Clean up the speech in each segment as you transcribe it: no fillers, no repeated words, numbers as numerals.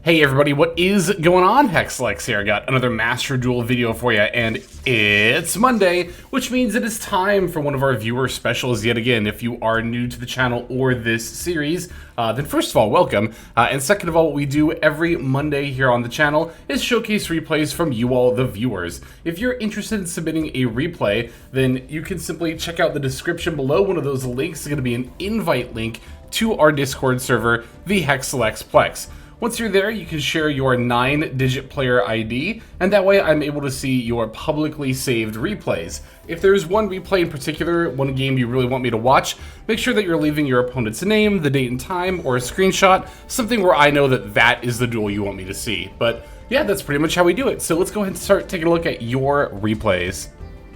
Hey everybody, what is going on? Hexlex here. I got another Master Duel video for you, and it's Monday, which means it is time for one of our viewer specials yet again. If you are new to the channel or this series, then first of all, welcome. And second of all, what we do every Monday here on the channel is showcase replays from you all, the viewers. If you're interested in submitting a replay, then you can simply check out the description below. One of those links is going to be an invite link to our Discord server, the Hexlex Plex. Once you're there, you can share your 9-digit player ID, and that way I'm able to see your publicly saved replays. If there's one replay in particular, one game you really want me to watch, make sure that you're leaving your opponent's name, the date and time, or a screenshot, something where I know that that is the duel you want me to see. But yeah, that's pretty much how we do it. So let's go ahead and start taking a look at your replays.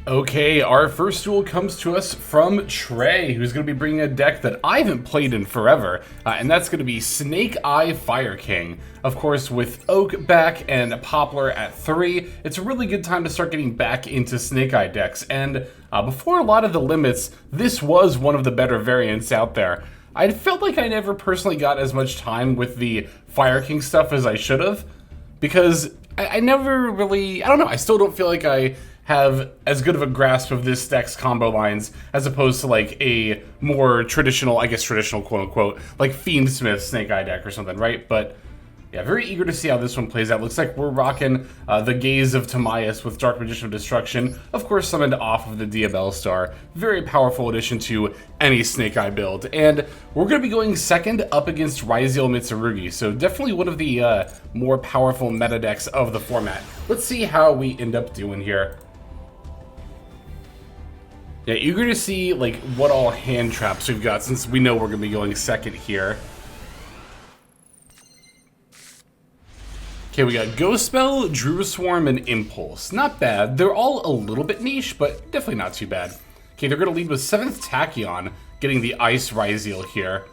Okay, our first duel comes to us from Trey, who's going to be bringing a deck that I haven't played in forever, and that's going to be Snake Eye Fire King. Of course, with Oak back and Poplar at 3, it's a really good time to start getting back into Snake Eye decks, and before a lot of the limits, this was one of the better variants out there. I felt like I never personally got as much time with the Fire King stuff as I should have, because I never really, I don't know, I still don't feel like I have as good of a grasp of this deck's combo lines as opposed to like a more traditional, I guess traditional quote unquote, like Fiendsmith Snake Eye deck or something, right? But yeah, very eager to see how this one plays out. Looks like we're rocking the Gaze of Timaeus with Dark Magician of Destruction, of course summoned off of the Diabell Star. Very powerful addition to any Snake Eye build. And we're going to be going second up against Riseal Mitsurugi, so definitely one of the more powerful meta decks of the format. Let's see how we end up doing here. Yeah, eager to see like what all hand traps we've got since we know we're going to be going second here. Okay, we got Ghost Spell, Druid Swarm, and Impulse. Not bad. They're all a little bit niche, but definitely not too bad. Okay, they're going to lead with 7th Tachyon, getting the Ice Riseal here.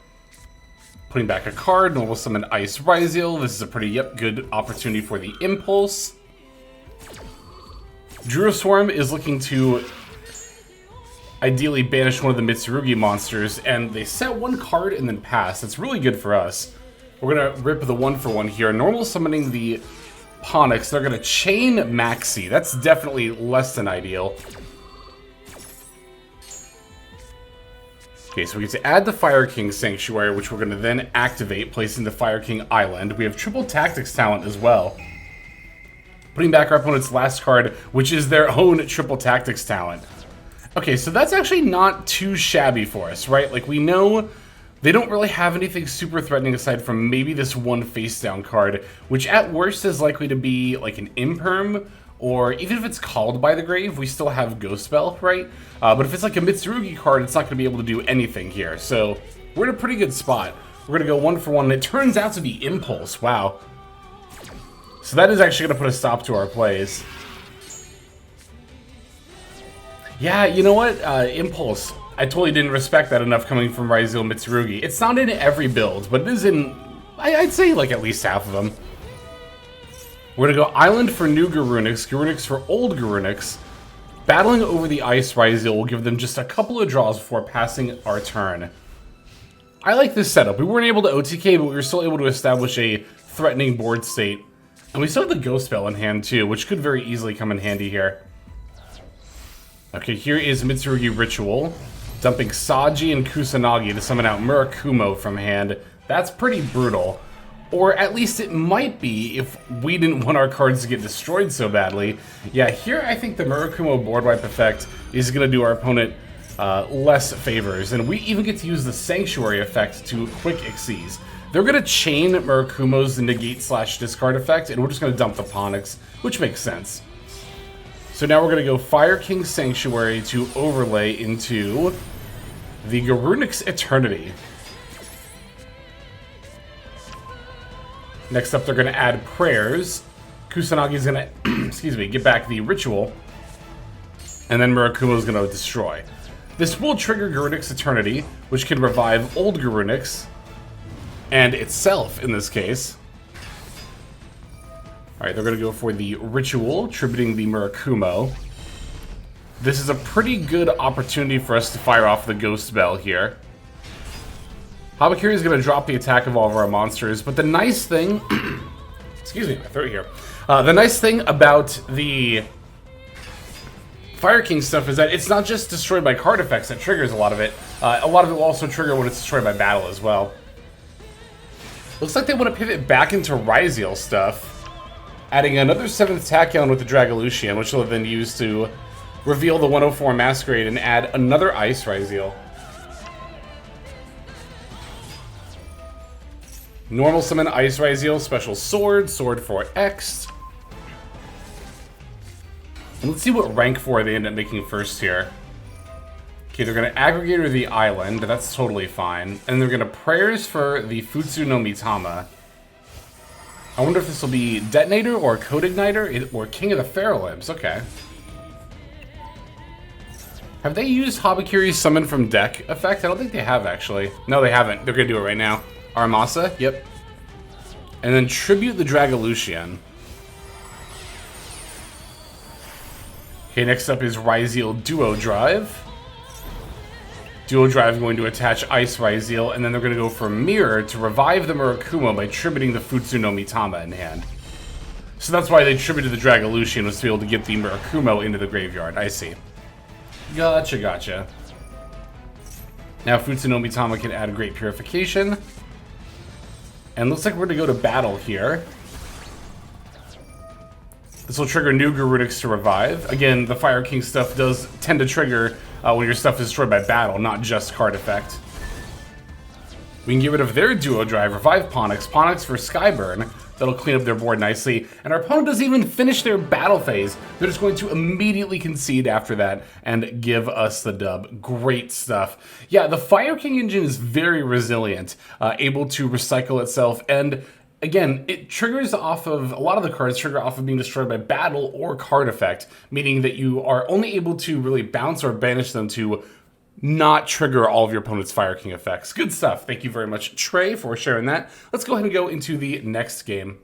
Putting back a card, normal summon Ice Riseal. This is a pretty, good opportunity for the Impulse. Druid Swarm is looking to ideally banish one of the Mitsurugi monsters, and they set one card and then pass. That's really good for us. We're gonna rip the 1-for-1 here. Normal summoning the P.U.N.K. They're gonna chain Maxi. That's definitely less than ideal. Okay, so we get to add the Fire King Sanctuary, which we're gonna then activate, placing the Fire King Island. We have triple Tactics talent as well. Putting back our opponent's last card, which is their own triple Tactics talent. Okay, so that's actually not too shabby for us, right? Like, we know they don't really have anything super threatening aside from maybe this one face-down card, which at worst is likely to be like an Imperm, or even if it's called by the grave, we still have Ghost Spell, right? But if it's like a Mitsurugi card, it's not going to be able to do anything here. So we're in a pretty good spot. We're going to go 1-for-1, and it turns out to be Impulse. Wow. So that is actually going to put a stop to our plays. Yeah, you know what? Impulse. I totally didn't respect that enough coming from Riseal Mitsurugi. It's not in every build, but it is in, I'd say, like at least half of them. We're going to go Island for new Garunix, Garunix for old Garunix. Battling over the Ice Riseal will give them just a couple of draws before passing our turn. I like this setup. We weren't able to OTK, but we were still able to establish a threatening board state. And we still have the Ghost Spell in hand too, which could very easily come in handy here. Okay, here is Mitsurugi Ritual, dumping Saji and Kusanagi to summon out Murakumo from hand. That's pretty brutal. Or at least it might be if we didn't want our cards to get destroyed so badly. Yeah, here I think the Murakumo board wipe effect is going to do our opponent less favors. And we even get to use the Sanctuary effect to quick Xyz. They're going to chain Murakumo's negate/discard effect, and we're just going to dump the P.U.N.K, which makes sense. So now we're going to go Fire King Sanctuary to overlay into the Garunix Eternity. Next up, they're going to add Prayers. Kusanagi's going to, excuse me, get back the Ritual. And then Murakumo's going to destroy. This will trigger Garunix Eternity, which can revive old Garunix, and itself in this case. Alright, they're going to go for the Ritual, tributing the Murakumo. This is a pretty good opportunity for us to fire off the Ghost Spell here. Habakiri is going to drop the attack of all of our monsters, but the nice thing Excuse me, my throat here. The nice thing about the Fire King stuff is that it's not just destroyed by card effects that triggers a lot of it. A lot of it will also trigger when it's destroyed by battle as well. Looks like they want to pivot back into Riseal stuff, adding another 7th Tachyon with the Dragolucian, which will have been used to reveal the 104 Masquerade and add another Ice Riseal. Normal summon Ice Riseal, special sword, sword for X. And let's see what rank 4 they end up making first here. Okay, they're going to Aggregator the Island, that's totally fine. And they're going to Prayers for the Futsu no Mitama. I wonder if this will be Detonator or Code Igniter or King of the Feral Imps. Okay. Have they used Habakiri's Summon from Deck effect? I don't think they have, actually. No, they haven't. They're going to do it right now. Armasa, yep. And then Tribute the Dragolucian. Okay, next up is Riseal Duo Drive. Duo Drive going to attach Ice Riseal, and then they're going to go for Mirror to revive the Murakumo by tributing the Futsu no Mitama in hand. So that's why they tributed the Dragolucian, was to be able to get the Murakumo into the graveyard. I see. Gotcha, gotcha. Now Futsu no Mitama can add Great Purification. And looks like we're going to go to battle here. This will trigger new Garudix to revive. Again, the Fire King stuff does tend to trigger when your stuff is destroyed by battle, not just card effect. We can get rid of their Duo Drive, revive Ponix. Ponix for Skyburn. That'll clean up their board nicely. And our opponent doesn't even finish their battle phase. They're just going to immediately concede after that and give us the dub. Great stuff. Yeah, the Fire King engine is very resilient, able to recycle itself. And again, it triggers off of, a lot of the cards trigger off of being destroyed by battle or card effect, meaning that you are only able to really bounce or banish them to not trigger all of your opponent's Fire King effects. Good stuff. Thank you very much, Trey, for sharing that. Let's go ahead and go into the next game.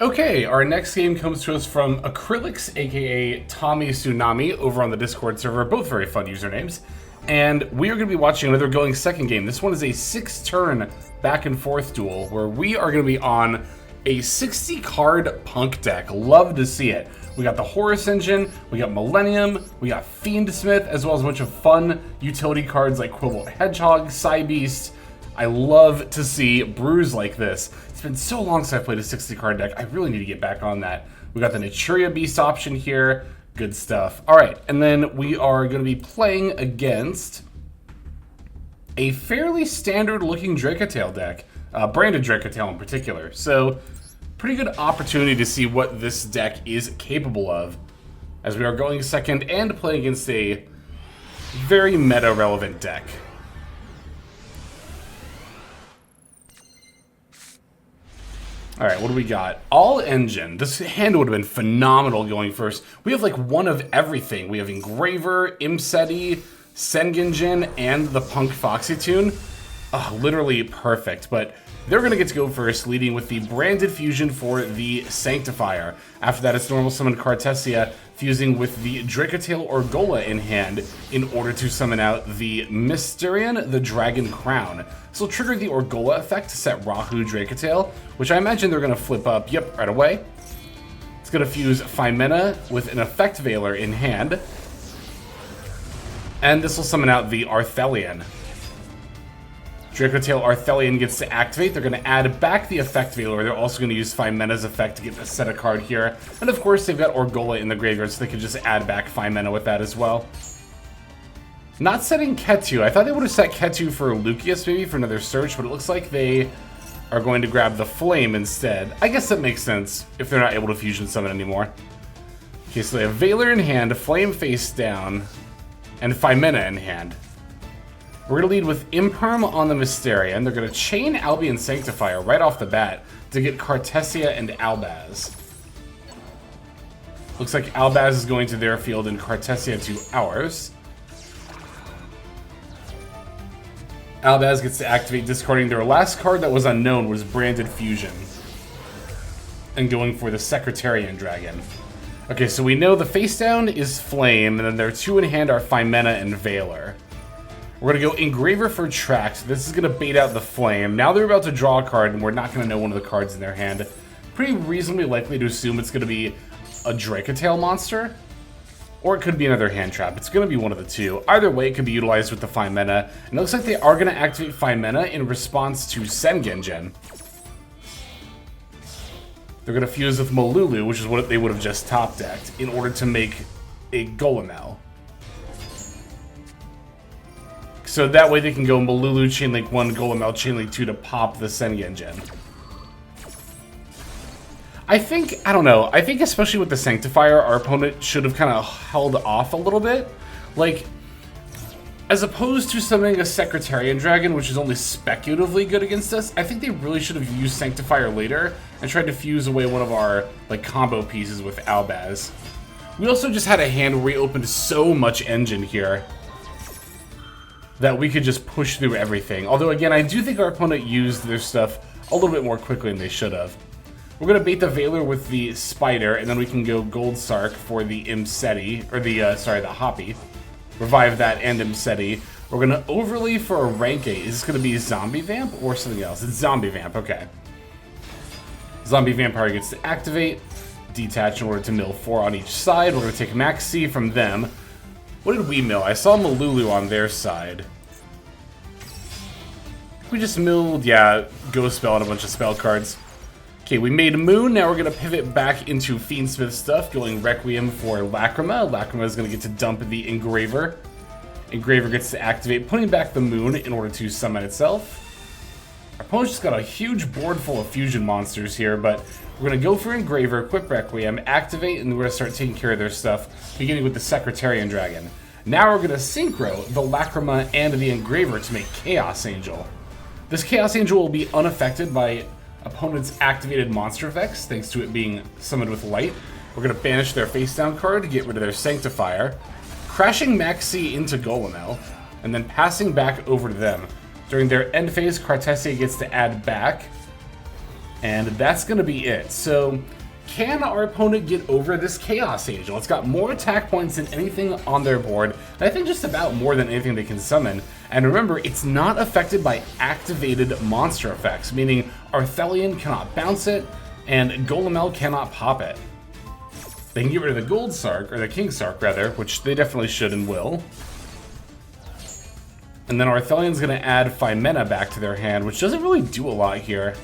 Okay, our next game comes to us from Acrylics, aka Tommy Tsunami, over on the Discord server. Both very fun usernames. And we are going to be watching another going second game. This one is a 6-turn back and forth duel where we are going to be on a 60-card Punk deck. Love to see it. We got the Horus engine, we got Millennium, we got Fiendsmith, as well as a bunch of fun utility cards like Quibble Hedgehog, Psybeast. I love to see brews like this. It's been so long since I've played a 60-card deck. I really need to get back on that. We got the Naturia Beast option here. Good stuff. All right, and then we are going to be playing against a fairly standard-looking Dracotail deck, branded Dracotail in particular. So, pretty good opportunity to see what this deck is capable of, as we are going second and playing against a very meta-relevant deck. Alright, what do we got? All Engine. This hand would have been phenomenal going first. We have like one of everything. We have Engraver, Imseti, Sengenjin, and the Punk Foxy Tune. Literally perfect, but they're going to get to go first, leading with the Branded Fusion for the Sanctifier. After that, it's normal summon Cartesia, fusing with the Dracotail Orgola in hand in order to summon out the Mysterian, the Dragon Crown. This will trigger the Orgola effect to set Rahu Dracotail, which I imagine they're going to flip up, yep, right away. It's going to fuse Phimena with an Effect Veiler in hand. And this will summon out the Arthelian. Dracotail Arthelian gets to activate. They're going to add back the Effect Veiler. They're also going to use Phimena's effect to get a set a card here. And of course, they've got Orgola in the graveyard, so they can just add back Phimena with that as well. Not setting Ketu. I thought they would have set Ketu for Lucius, maybe, for another search, but it looks like they are going to grab the Flame instead. I guess that makes sense if they're not able to fusion summon anymore. Okay, so they have Veiler in hand, Flame face down, and Phimena in hand. We're going to lead with Imperm on the Mysterian. They're going to chain Albion Sanctifier right off the bat to get Cartesia and Albaz. Looks like Albaz is going to their field and Cartesia to ours. Albaz gets to activate, discarding their last card that was unknown was Branded Fusion. And going for the Secretarian Dragon. Okay, so we know the face down is Flame, and then their two in hand are Phimena and Veiler. We're going to go Engraver for Tract. This is going to bait out the Flame. Now they're about to draw a card, and we're not going to know one of the cards in their hand. pretty reasonably likely to assume it's going to be a Dracotail monster. Or it could be another hand trap. It's going to be one of the two. Either way, it could be utilized with the Fine Mana. And it looks like they are going to activate Fine Mana in response to Sengengen. They're going to fuse with Malulu, which is what they would have just top-decked, in order to make a Golem. So that way they can go Malulu, Chainlink 1, Golem, Chainlink 2 to pop the Sengengen. I think especially with the Sanctifier, our opponent should have kind of held off a little bit. Like, as opposed to summoning a Secretarian Dragon, which is only speculatively good against us, I think they really should have used Sanctifier later and tried to fuse away one of our, like, combo pieces with Albaz. We also just had a hand where we opened so much engine here that we could just push through everything. Although, again, I do think our opponent used their stuff a little bit more quickly than they should have. We're going to bait the Veiler with the Spider, and then we can go Gold Sark for the Imseti, or the Hoppy. Revive that and Imseti. We're going to overlay for a rank 8. Is this going to be Zombie Vamp or something else? It's Zombie Vamp, okay. Zombie Vampire gets to activate, detach in order to mill 4 on each side. We're going to take Max C from them. What did we mill? I saw Malulu on their side. We just milled, yeah, Ghost Spell and a bunch of spell cards. Okay, we made Moon. Now we're going to pivot back into Fiendsmith stuff, going Requiem for Lacrima. Lacrima is going to get to dump the Engraver. Engraver gets to activate, putting back the Moon in order to summon itself. Our opponent's just got a huge board full of fusion monsters here, but we're going to go for Engraver, equip Requiem, activate, and we're going to start taking care of their stuff, beginning with the Secretarian Dragon. Now we're going to Synchro the Lacrima and the Engraver to make Chaos Angel. This Chaos Angel will be unaffected by opponent's activated monster effects, thanks to it being summoned with light. We're going to banish their face down card to get rid of their Sanctifier, crashing Maxi into Golem, and then passing back over to them. During their end phase, Cartesia gets to add back, and that's going to be it. So, can our opponent get over this Chaos Angel? It's got more attack points than anything on their board, and I think just about more than anything they can summon. And remember, it's not affected by activated monster effects, meaning Arthelion cannot bounce it, and Golem cannot pop it. They can get rid of the Gold Sark, or the King Sark rather, which they definitely should and will. And then Arthelion's going to add Phimena back to their hand, which doesn't really do a lot here.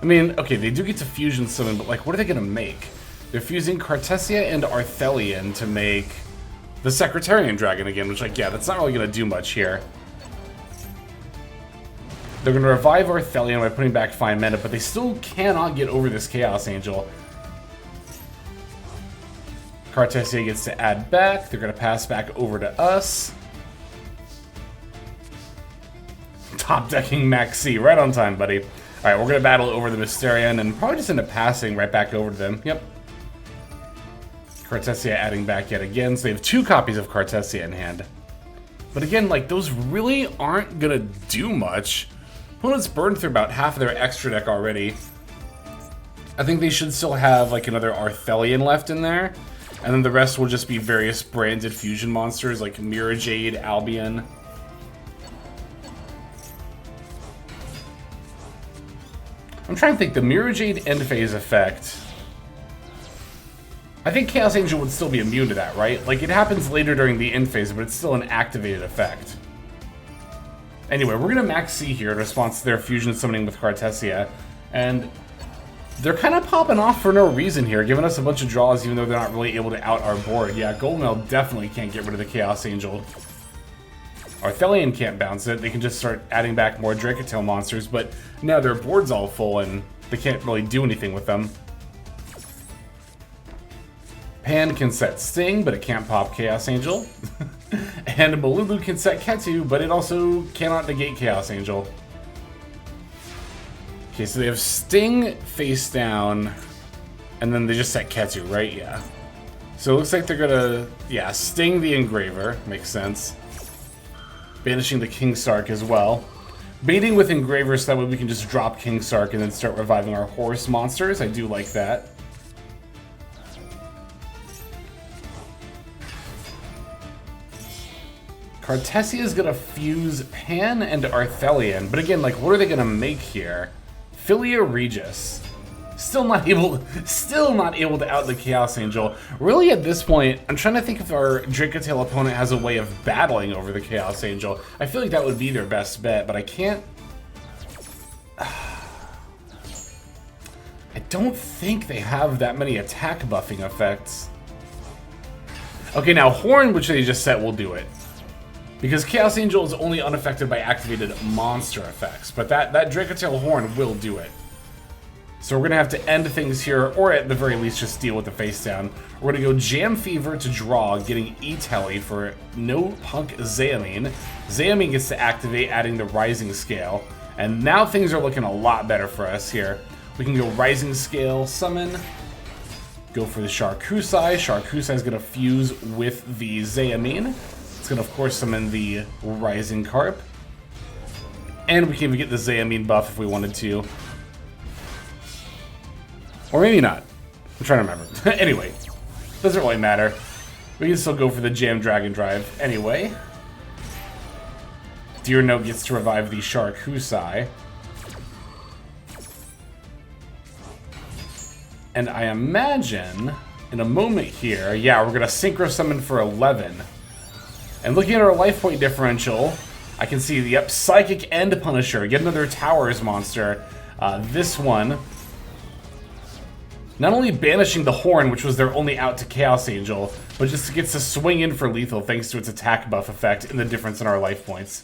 I mean, okay, they do get to fusion summon, but like, what are they going to make? They're fusing Cartesia and Arthelion to make the Secretarian Dragon again, which, like, yeah, that's not really going to do much here. They're going to revive Arthelion by putting back Phimena, but they still cannot get over this Chaos Angel. Cartesia gets to add back. They're going to pass back over to us. Top decking Maxi, right on time, buddy. Alright, we're going to battle over the Mysterion and probably just end up passing right back over to them. Yep. Cartesia adding back yet again, so they have 2 copies of Cartesia in hand. But again, like, those really aren't going to do much. Opponents burned through about half of their extra deck already. I think they should still have, like, another Arthelion left in there. And then the rest will just be various branded fusion monsters, like Mirror Jade, Albion. I'm trying to think, the Mirror Jade end phase effect. I think Chaos Angel would still be immune to that, right? Like, it happens later during the end phase, but it's still an activated effect. Anyway, we're going to max C here in response to their fusion summoning with Cartesia. And they're kind of popping off for no reason here, giving us a bunch of draws even though they're not really able to out our board. Yeah, Golem definitely can't get rid of the Chaos Angel. Arthelion can't bounce it. They can just start adding back more Dracotail monsters, but now their board's all full and they can't really do anything with them. Pan can set Sting, but it can't pop Chaos Angel. And Malulu can set Ketu, but it also cannot negate Chaos Angel. Okay, so they have Sting face down, and then they just set Ketu, right? Yeah. So it looks like they're gonna, yeah, Sting the Engraver. Makes sense. Banishing the King Sark as well. Baiting with Engraver so that way we can just drop King Sark and then start reviving our Horus monsters. I do like that. Cartesia is gonna fuse Pan and Arthelion, but again, like, what are they gonna make here? Philia Regis. Still not able to out the Chaos Angel. Really, at this point, I'm trying to think if our Dracotail opponent has a way of battling over the Chaos Angel. I feel like that would be their best bet, but I can't. I don't think they have that many attack buffing effects. Okay, now Horn, which they just set, will do it. Because Chaos Angel is only unaffected by activated monster effects, but that Dracotail Horn will do it. So we're going to have to end things here, or at the very least just deal with the face down. We're going to go Jam Fever to draw, getting E-Telly for no Punk Zaamine. Zaamine gets to activate, adding the Rising Scale. And now things are looking a lot better for us here. We can go Rising Scale, summon, go for the Sharkusai. Sharkusai is going to fuse with the Zaamine. It's going to, of course, summon the Rising Carp. And we can even get the Zaamine buff if we wanted to. Or maybe not. I'm trying to remember. Anyway, doesn't really matter. We can still go for the Jam Dragon Drive anyway. Deer Note gets to revive the Sharkusai. And I imagine, in a moment here, yeah, we're going to Synchro Summon for 11. And looking at our life point differential, I can see, yep, Psychic and Punisher. Yet another Towers monster. This one, not only banishing the Horn, which was their only out to Chaos Angel, but just gets to swing in for lethal thanks to its attack buff effect and the difference in our life points.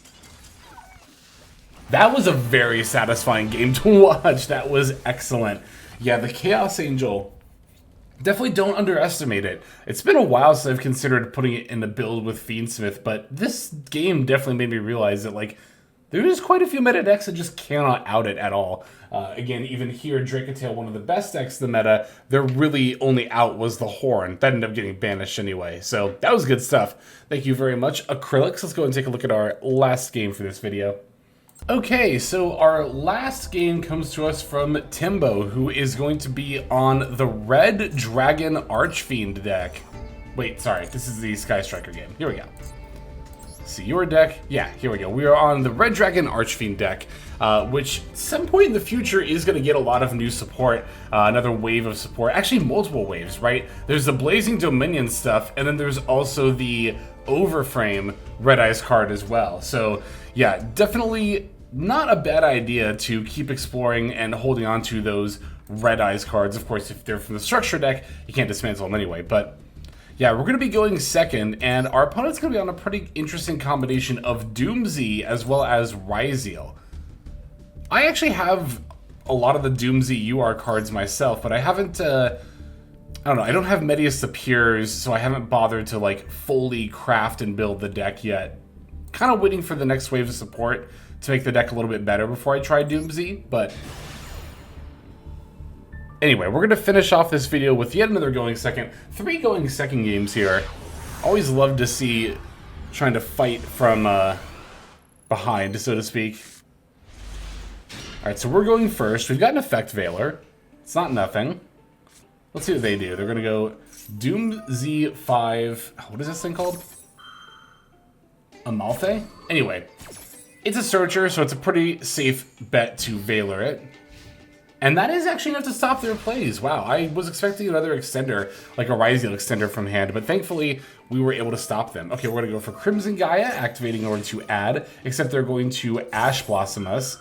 That was a very satisfying game to watch. That was excellent. Yeah, the Chaos Angel, definitely don't underestimate it. It's been a while since I've considered putting it in a build with Fiendsmith, but this game definitely made me realize that, like, there's quite a few meta decks that just cannot out it at all. Again, even here, Dracotail, one of the best decks in the meta, their really only out was the Horn. That ended up getting banished anyway, so that was good stuff. Thank you very much. Acrylics, let's go and take a look at our last game for this video. Okay, so our last game comes to us from Timbo, who is going to be on the Red Dragon Archfiend deck. Wait, sorry, this is the Sky Striker game. Here we go. See your deck? Yeah, here we go. We are on the Red Dragon Archfiend deck, which at some point in the future is going to get a lot of new support, another wave of support, actually multiple waves, right? There's the Blazing Dominion stuff, and then there's also the Overframe Red Eyes card as well. So yeah, definitely not a bad idea to keep exploring and holding on to those Red Eyes cards. Of course, if they're from the structure deck, you can't dismantle them anyway, but yeah, we're going to be going second, and our opponent's going to be on a pretty interesting combination of DoomZ as well as Riseal. I actually have a lot of the DoomZ UR cards myself, but I haven't, I don't know, I don't have Medius Appears, so I haven't bothered to, like, fully craft and build the deck yet. Kind of waiting for the next wave of support to make the deck a little bit better before I try DoomZ, but anyway, we're going to finish off this video with yet another going second. 3 going second games here. Always love to see trying to fight from behind, so to speak. Alright, so we're going first. We've got an Effect Veiler. It's not nothing. Let's see what they do. They're going to go DoomZ 5. What is this thing called? Amalfi? Anyway, it's a Searcher, so it's a pretty safe bet to Veiler it. And that is actually enough to stop their plays. Wow, I was expecting another extender, like a Riseal extender from hand, but thankfully we were able to stop them. Okay, we're going to go for Crimson Gaia, activating in order to add, except they're going to Ash Blossom us.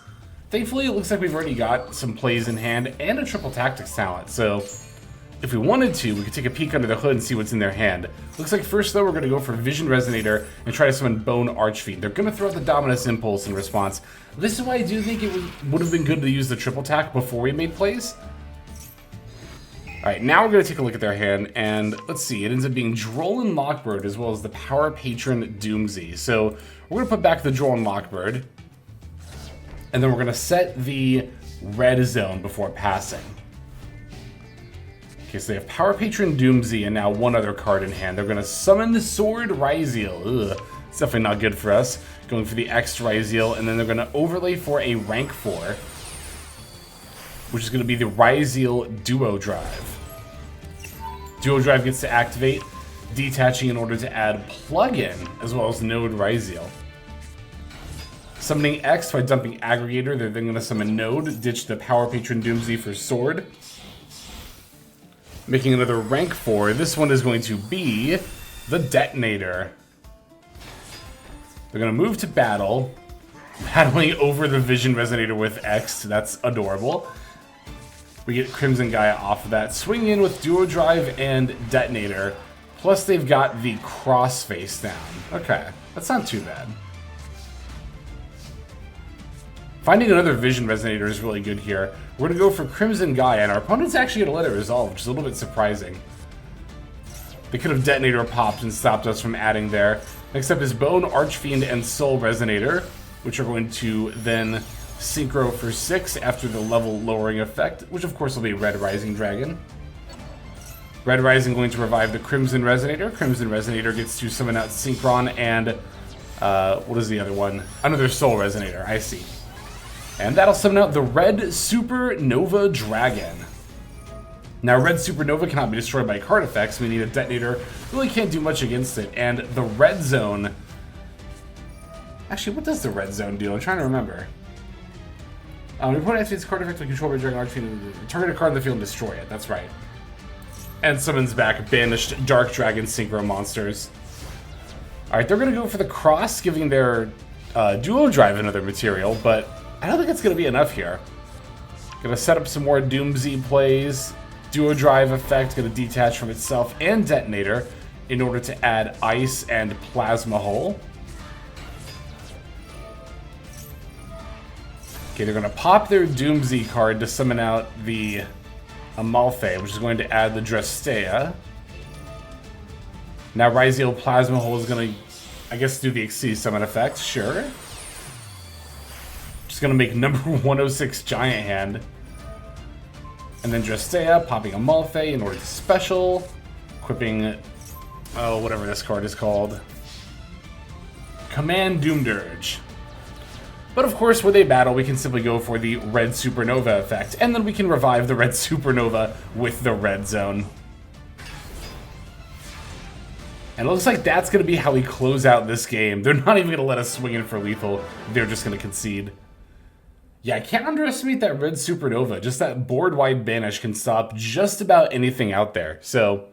Thankfully, it looks like we've already got some plays in hand and a Triple Tactics talent, so if we wanted to, we could take a peek under the hood and see what's in their hand. Looks like first, though, we're going to go for Vision Resonator and try to summon Bone Archfiend. They're going to throw out the Dominus Impulse in response. This is why I do think it would have been good to use the Triple Tack before we made plays. Alright, now we're going to take a look at their hand, and let's see, it ends up being Droll and Lockbird as well as the Power Patron DoomZ. So we're going to put back the Droll and Lockbird, and then we're going to set the red zone before passing. Okay, so they have Power Patron DoomZ and now one other card in hand. They're going to summon the Sword Riseal. Ugh, it's definitely not good for us. Going for the X Riseal, and then they're going to overlay for a rank 4, which is going to be the Riseal Duo Drive. Duo Drive gets to activate, detaching in order to add plug-in, as well as Node Riseal. Summoning X by dumping Aggregator, they're then going to summon Node, ditch the Power Patron DoomZ for Sword. Making another rank 4. This one is going to be the Detonator. They're going to move to battle, battling over the Vision Resonator with X. That's adorable. We get Crimson Gaia off of that. Swing in with Duo Drive and Detonator. Plus they've got the cross face down. Okay, that's not too bad. Finding another Vision Resonator is really good here. We're going to go for Crimson Gaia, and our opponent's actually going to let it resolve, which is a little bit surprising. They could have Detonator popped and stopped us from adding there. Next up is Bone, Archfiend, and Soul Resonator, which are going to then synchro for 6 after the level lowering effect, which of course will be Red Rising Dragon. Red Rising going to revive the Crimson Resonator. Crimson Resonator gets to summon out Synchron and, what is the other one? Another Soul Resonator, I see. And that'll summon out the Red Supernova Dragon. Now, Red Supernova cannot be destroyed by card effects, meaning the Detonator really can't do much against it. And the Red Zone... Actually, what does the Red Zone do? I'm trying to remember. Your opponent activates card effect when controlled by Dragon Archfiend. Target a card in the field and destroy it. That's right. And summons back banished Dark Dragon Synchro monsters. Alright, they're going to go for the cross, giving their Duo Drive another material, but I don't think it's going to be enough here. Going to set up some more DoomZ plays. Duo Drive effect going to detach from itself and Detonator in order to add Ice and Plasma Hole. Okay, they're going to pop their DoomZ card to summon out the Amalfe, which is going to add the Dracotail. Now Riseal Plasma Hole is going to, I guess, do the Exceed Summon effect. Sure. Just going to make number 106 Giant Hand. And then Dracotail, popping Amalfe in order to special. Equipping, oh, whatever this card is called. Command Doom Dirge. But of course, when they battle, we can simply go for the Red Supernova effect, and then we can revive the Red Supernova with the Red Zone. And it looks like that's going to be how we close out this game. They're not even going to let us swing in for lethal. They're just going to concede. Yeah, I can't underestimate that Red Supernova. Just that board-wide banish can stop just about anything out there. So...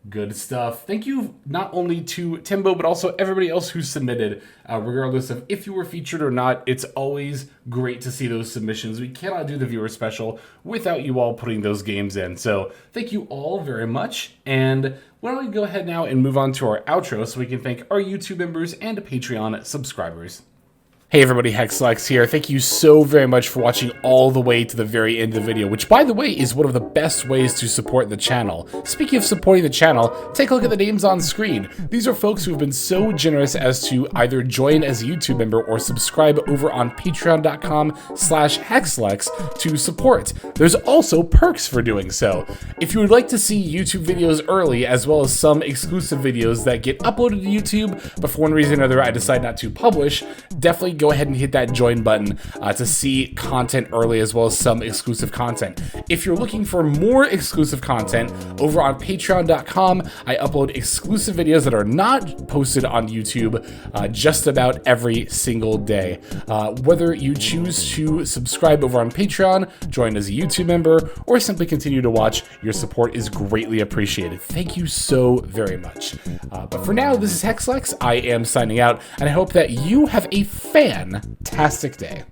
good stuff. Thank you not only to Timbo, but also everybody else who submitted, regardless of if you were featured or not. It's always great to see those submissions. We cannot do the viewer special without you all putting those games in. So thank you all very much. And why don't we go ahead now and move on to our outro so we can thank our YouTube members and Patreon subscribers. Hey everybody, Hexlex here. Thank you so very much for watching all the way to the very end of the video, which by the way is one of the best ways to support the channel. Speaking of supporting the channel, take a look at the names on screen. These are folks who have been so generous as to either join as a YouTube member or subscribe over on patreon.com/Hexlex to support. There's also perks for doing so. If you would like to see YouTube videos early, as well as some exclusive videos that get uploaded to YouTube, but for one reason or another I decide not to publish, definitely go ahead and hit that join button to see content early, as well as some exclusive content. If you're looking for more exclusive content, over on patreon.com, I upload exclusive videos that are not posted on YouTube just about every single day. Whether you choose to subscribe over on Patreon, join as a YouTube member, or simply continue to watch, your support is greatly appreciated. Thank you so very much. But for now, this is Hexlex. I am signing out, and I hope that you have a fantastic day.